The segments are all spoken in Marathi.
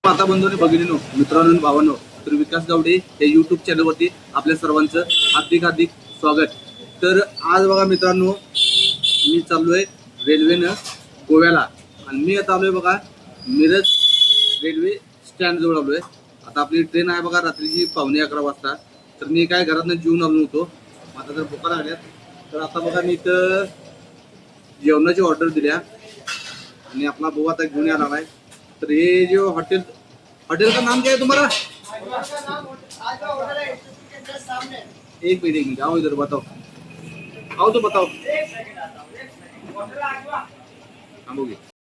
माता बंधूंनी भगिनीनो मित्रांनो आणि भावांनो, तर विकास गावडे या यूट्यूब चॅनलवरती आपल्या सर्वांचं हार्दिक हार्दिक स्वागत. तर आज बघा मित्रांनो, मी चाललोय रेल्वेनं गोव्याला आणि मी आता आलोय बघा मिरज रेल्वे स्टँड जवळ आलोय. आता आपली ट्रेन आहे बघा रात्रीची 11:15 वाजता. तर मी काय घरातनं जेवून आलो नव्हतो, आता जर भुका लागल्यात. तर आता बघा मी इथं जेवणाची ऑर्डर दिल्या आणि अपना भाऊ आता घेऊन आला है. तो ये जो होटल का नाम क्या है तुम्हारा? एक मिनट आओ इधर बताओ, आओ तो बताओ.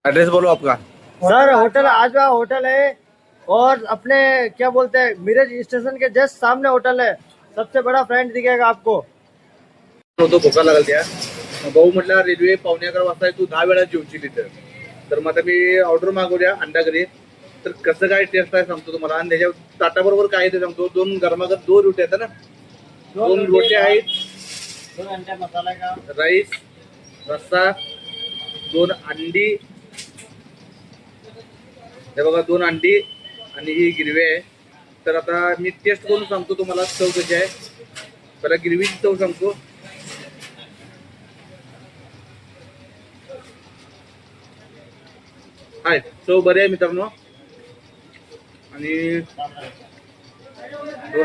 एड्रेस बोलो आपका. सर होटल आजवा होटल है और अपने क्या बोलते हैं मिरज स्टेशन के जस्ट सामने होटल है. सबसे बड़ा फ्रेंड दिखेगा आपको. तो भुका लागल त्या भाऊ म्हटला रेल्वे 11:15 वाजता तू 10 वेळा जेवची तिथं. तर मग आता मी ऑर्डर मागवल्या अंडा करी. तर कसं काय टेस्ट आहे सांगतो तुम्हाला आणि त्याच्या ताटाबरोबर काय ते सांगतो. दोन गरमागत 2 रोटी आहेत ना, 2 रोटी आहेत, 2 अंडा मसाला का राईस, रस्सा, 2 अंडी, हे बघा 2 अंडी आणि ही गिरवी आहे. तर आता मी टेस्ट करून सांगतो तुम्हाला चव कशी आहे. पहिला गिरवीची चव सांगतो. हाय चव बरी आहे मित्रांनो. आणि तो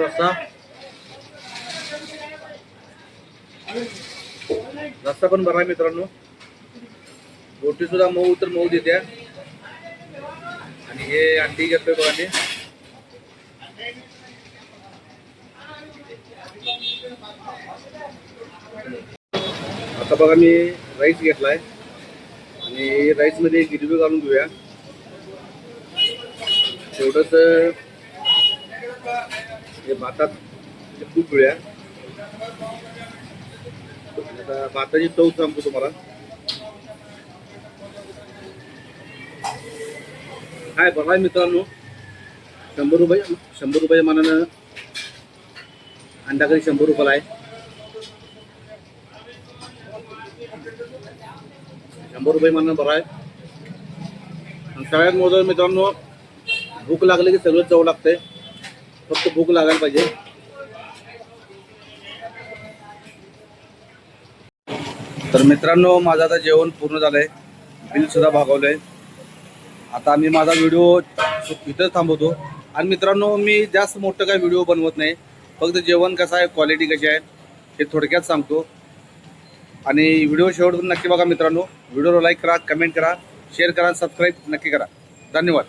रस्सा पण बरा आहे मित्रांनो. रोटी सुद्धा मऊ तर मऊ देते. आणि हे अंडी घेतोय बघा मी. आता बघा मी राईस घेतलाय आणि राईस मध्ये गिरवी घालून घेऊया. तेवढंच हे भातात तूप घेऊया. आता भाताची चव सांगतो तुम्हाला. काय बघा मित्रांनो, 100 रुपये मानानं अंडा करी 100 रुपयाला आहे. 100 रुपये मानानं बरं आहे. आणि सगळ्यात महत्त्वाचं मित्रांनो, भूक लागली की सगळं चव लागतंय. फक्त भूक लागायला पाहिजे. तर मित्रांनो, माझं आता जेवण पूर्ण झालंय, बिल सुद्धा भागवलंय. आता मी माझा व्हिडिओ इथंच थांबवतो. आणि मित्रांनो, मी जास्त मोठं काय व्हिडिओ बनवत नाही, फक्त जेवण कसं आहे, क्वालिटी कशी आहे हे थोडक्यात सांगतो. आणि व्हिडिओ शेवटपर्यंत नक्की बघा मित्रांनो. व्हिडिओला लाईक करा, कमेंट करा, शेअर करा, सबस्क्राईब नक्की करा. धन्यवाद.